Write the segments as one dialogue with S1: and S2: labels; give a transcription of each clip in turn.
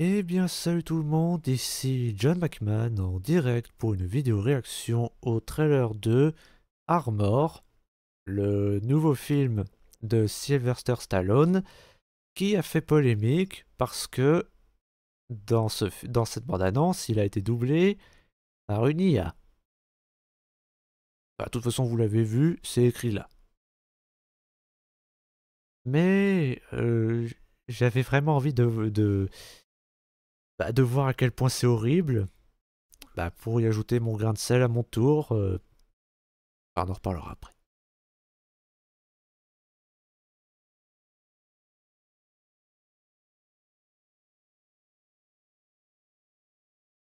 S1: Eh bien salut tout le monde, ici John McMahon en direct pour une vidéo réaction au trailer de Armor, le nouveau film de Sylvester Stallone qui a fait polémique parce que dans cette bande-annonce il a été doublé par une IA. Bah, de toute façon vous l'avez vu, c'est écrit là. Mais j'avais vraiment envie de voir à quel point c'est horrible. Bah, pour y ajouter mon grain de sel à mon tour, on en reparlera après.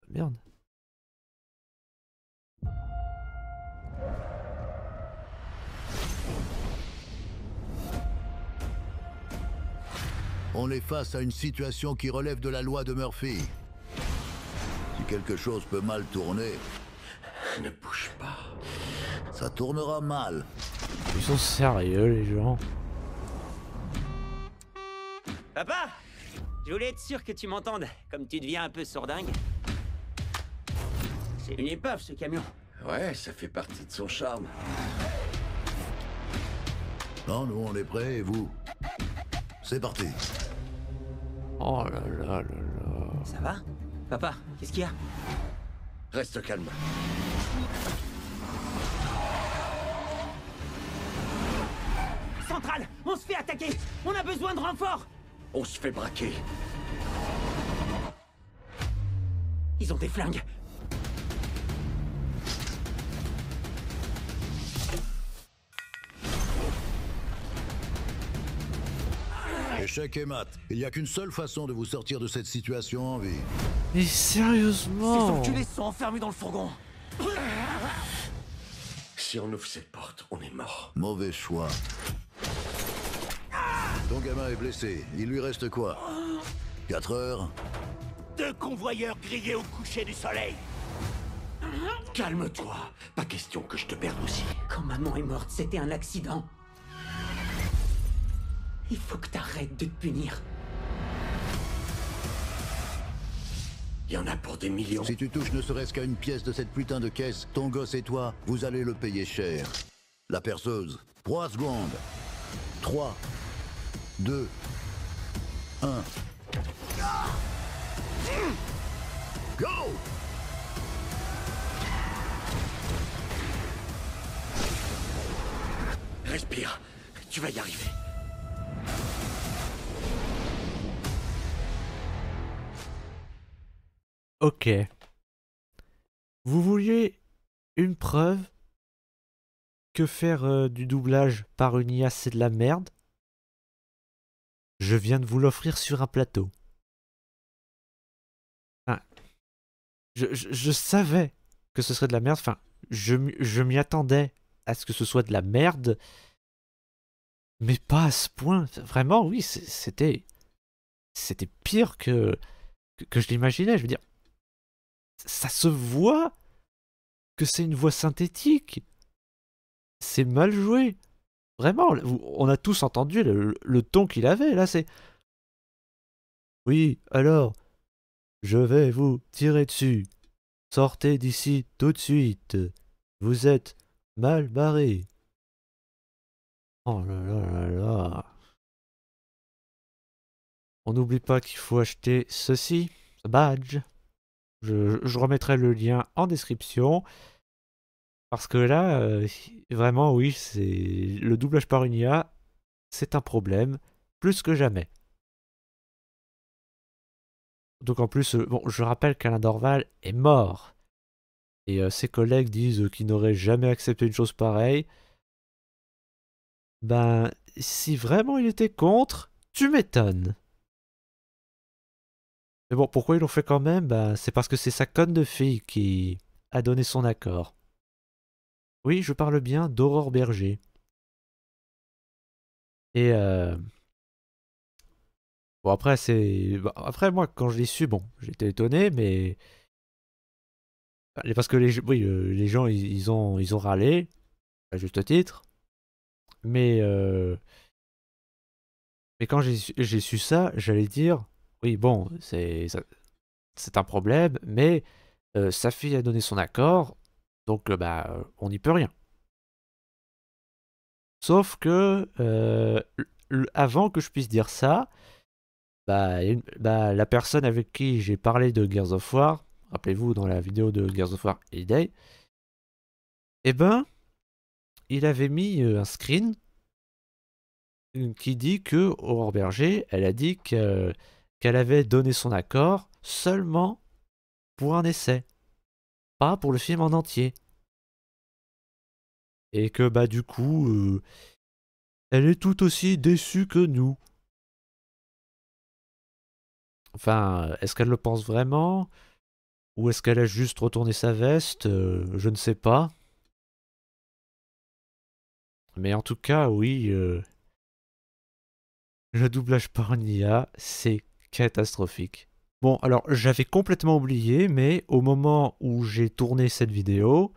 S1: Merde.
S2: On est face à une situation qui relève de la loi de Murphy. Si quelque chose peut mal tourner,
S3: Ne bouge pas.
S2: ça tournera mal.
S1: Ils sont sérieux les gens.
S4: Papa, je voulais être sûr que tu m'entendes, comme tu deviens un peu sourdingue. C'est une épave ce camion.
S3: Ouais, ça fait partie de son charme.
S2: Non, nous on est prêts et vous? C'est parti.
S1: Oh là là là là.
S4: Ça va? Papa, qu'est-ce qu'il y a?
S3: Reste calme.
S4: Centrale, on se fait attaquer. On a besoin de renfort.
S3: On se fait braquer.
S4: Ils ont des flingues.
S2: Échec et mat. Il n'y a qu'une seule façon de vous sortir de cette situation en vie.
S1: Mais
S4: Ces
S1: sérieusement.
S4: enculés sont enfermés dans le fourgon.
S3: Si on ouvre cette porte, on est mort.
S2: Mauvais choix. Ton gamin est blessé. Il lui reste quoi? 4 heures?
S5: 2 convoyeurs grillés au coucher du soleil.
S3: Calme-toi. Pas question que je te perde aussi.
S4: Quand maman est morte, c'était un accident. Il faut que t'arrêtes de te punir.
S3: Il y en a pour des millions.
S2: Si tu touches ne serait-ce qu'à une pièce de cette putain de caisse, ton gosse et toi, vous allez le payer cher. La perceuse. 3 secondes. 3, 2, 1. Go!
S3: Respire. Tu vas y arriver.
S1: Ok. Vous vouliez une preuve que faire du doublage par une IA c'est de la merde? Je viens de vous l'offrir sur un plateau. Enfin, je savais que ce serait de la merde. Enfin, je m'y attendais à ce que ce soit de la merde. Mais pas à ce point. Vraiment, oui, c'était pire que je l'imaginais. Je veux dire, ça se voit que c'est une voix synthétique. C'est mal joué. Vraiment, on a tous entendu le ton qu'il avait. Là, c'est... Oui, alors, je vais vous tirer dessus. Sortez d'ici tout de suite. Vous êtes mal barré. Oh là là là là. On n'oublie pas qu'il faut acheter ceci, ce badge. Je remettrai le lien en description. Parce que là, vraiment, oui, c'est le doublage par une IA, c'est un problème, plus que jamais. Donc en plus, bon, je rappelle qu'Alain Dorval est mort. Et ses collègues disent qu'il n'aurait jamais accepté une chose pareille. Ben, si vraiment il était contre, tu m'étonnes. Mais bon, pourquoi ils l'ont fait quand même? Ben, c'est parce que c'est sa conne de fille qui a donné son accord. Oui, je parle bien d'Aurore Berger. Et bon après c'est bon, après moi quand je l'ai su bon j'étais étonné mais parce que oui, les gens ils ont râlé à juste titre mais quand j'ai su ça j'allais dire Oui, bon, c'est un problème, mais sa fille a donné son accord, donc on n'y peut rien. Sauf que avant que je puisse dire ça, la personne avec qui j'ai parlé de Gears of War, rappelez-vous dans la vidéo de Gears of War Heyday, eh ben, il avait mis un screen qui dit que Aurore Berger, elle a dit qu'elle avait donné son accord seulement pour un essai, pas pour le film en entier. Et que du coup, elle est tout aussi déçue que nous. Enfin, est-ce qu'elle le pense vraiment? Ou est-ce qu'elle a juste retourné sa veste? Je ne sais pas. Mais en tout cas, oui, le doublage par une IA, c'est catastrophique. Bon, alors j'avais complètement oublié, mais au moment où j'ai tourné cette vidéo,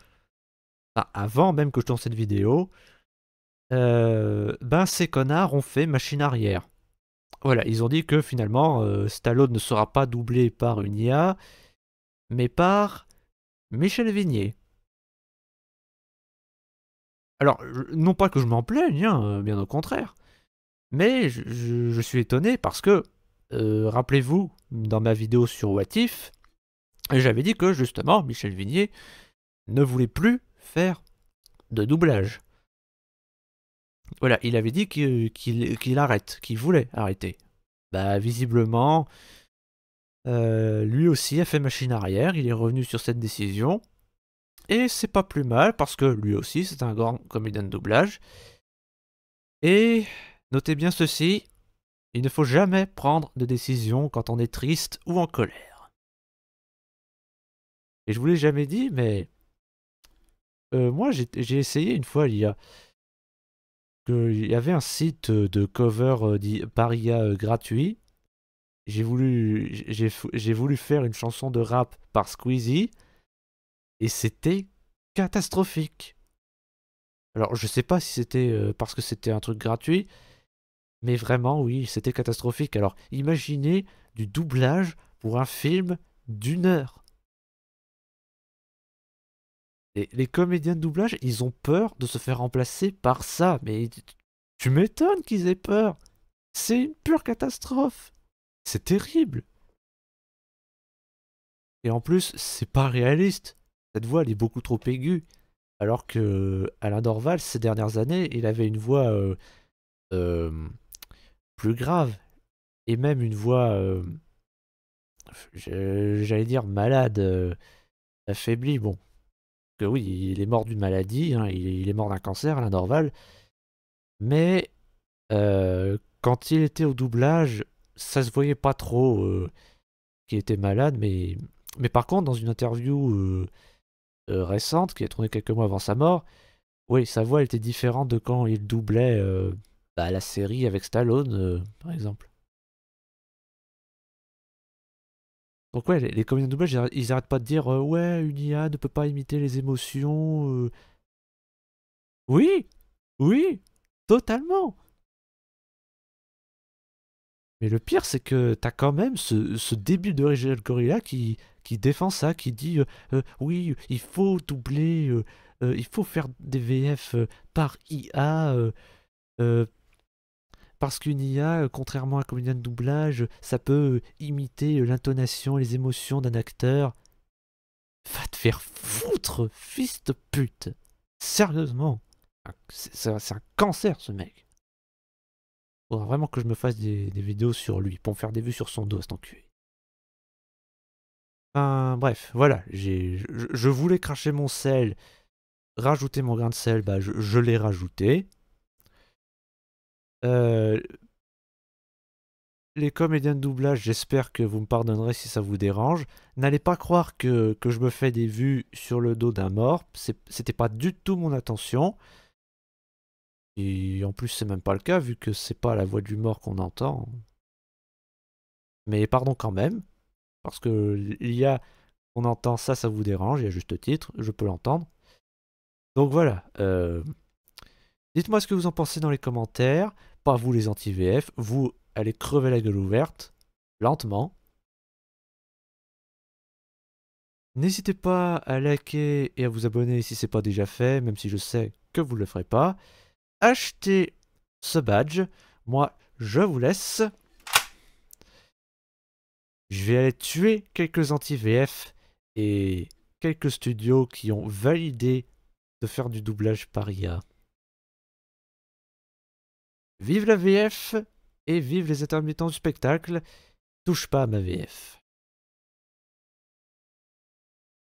S1: avant même que je tourne cette vidéo, ces connards ont fait machine arrière. Voilà, ils ont dit que finalement, Stallone ne sera pas doublé par une IA, mais par Michel Vignier. Alors, non pas que je m'en plaigne, hein, bien au contraire, mais je suis étonné parce que, rappelez-vous, dans ma vidéo sur What If, j'avais dit que justement, Michel Vignier ne voulait plus faire de doublage. Voilà, il avait dit qu'il arrête, qu'il voulait arrêter. Visiblement, lui aussi a fait machine arrière, il est revenu sur cette décision. Et c'est pas plus mal parce que lui aussi c'est un grand comédien de doublage. Et notez bien ceci, il ne faut jamais prendre de décision quand on est triste ou en colère. Et je vous l'ai jamais dit, mais moi j'ai essayé une fois, il y avait un site de cover par IA gratuit. J'ai voulu faire une chanson de rap par Squeezie et c'était catastrophique. Alors je sais pas si c'était parce que c'était un truc gratuit, mais vraiment oui, c'était catastrophique. Alors imaginez du doublage pour un film d'1 heure. Les comédiens de doublage, ils ont peur de se faire remplacer par ça, mais tu m'étonnes qu'ils aient peur. C'est une pure catastrophe. C'est terrible. Et en plus, c'est pas réaliste. Cette voix, elle est beaucoup trop aiguë. Alors que Alain Dorval, ces dernières années, il avait une voix plus grave. Et même une voix, j'allais dire malade, affaiblie. Bon, que oui, il est mort d'une maladie, hein, il est mort d'un cancer, Alain Dorval. Mais quand il était au doublage, ça se voyait pas trop qu'il était malade. Mais par contre, dans une interview récente, qui est tournée quelques mois avant sa mort, oui, sa voix elle était différente de quand il doublait la série avec Stallone, par exemple. Donc ouais, les comédiens de doublage, ils arrêtent pas de dire ouais, une IA ne peut pas imiter les émotions. Oui, oui, totalement. Mais le pire, c'est que t'as quand même ce début d'Original Gorilla qui défend ça, qui dit oui, il faut doubler, il faut faire des VF par IA, parce qu'une IA, contrairement à un comédien de doublage, ça peut imiter l'intonation et les émotions d'un acteur. Va te faire foutre, fils de pute. Sérieusement. C'est un cancer, ce mec. Faudra vraiment que je me fasse des vidéos sur lui, pour me faire des vues sur son dos, cet enculé. Bref, voilà. Je voulais cracher mon sel, rajouter mon grain de sel, je l'ai rajouté. Les comédiens de doublage, j'espère que vous me pardonnerez si ça vous dérange. N'allez pas croire que je me fais des vues sur le dos d'un mort. C'était pas du tout mon intention. Et en plus, c'est même pas le cas, vu que c'est pas la voix du mort qu'on entend. Mais pardon quand même, parce que on entend ça, ça vous dérange, il y a juste titre, je peux l'entendre. Donc voilà. Dites-moi ce que vous en pensez dans les commentaires. Pas vous les anti-VF, vous allez crever la gueule ouverte. lentement. N'hésitez pas à liker et à vous abonner si ce n'est pas déjà fait, même si je sais que vous ne le ferez pas. Achetez ce badge. Moi, je vous laisse. Je vais aller tuer quelques anti-VF et quelques studios qui ont validé de faire du doublage par IA. Vive la VF et vive les intermittents du spectacle. Touche pas à ma VF.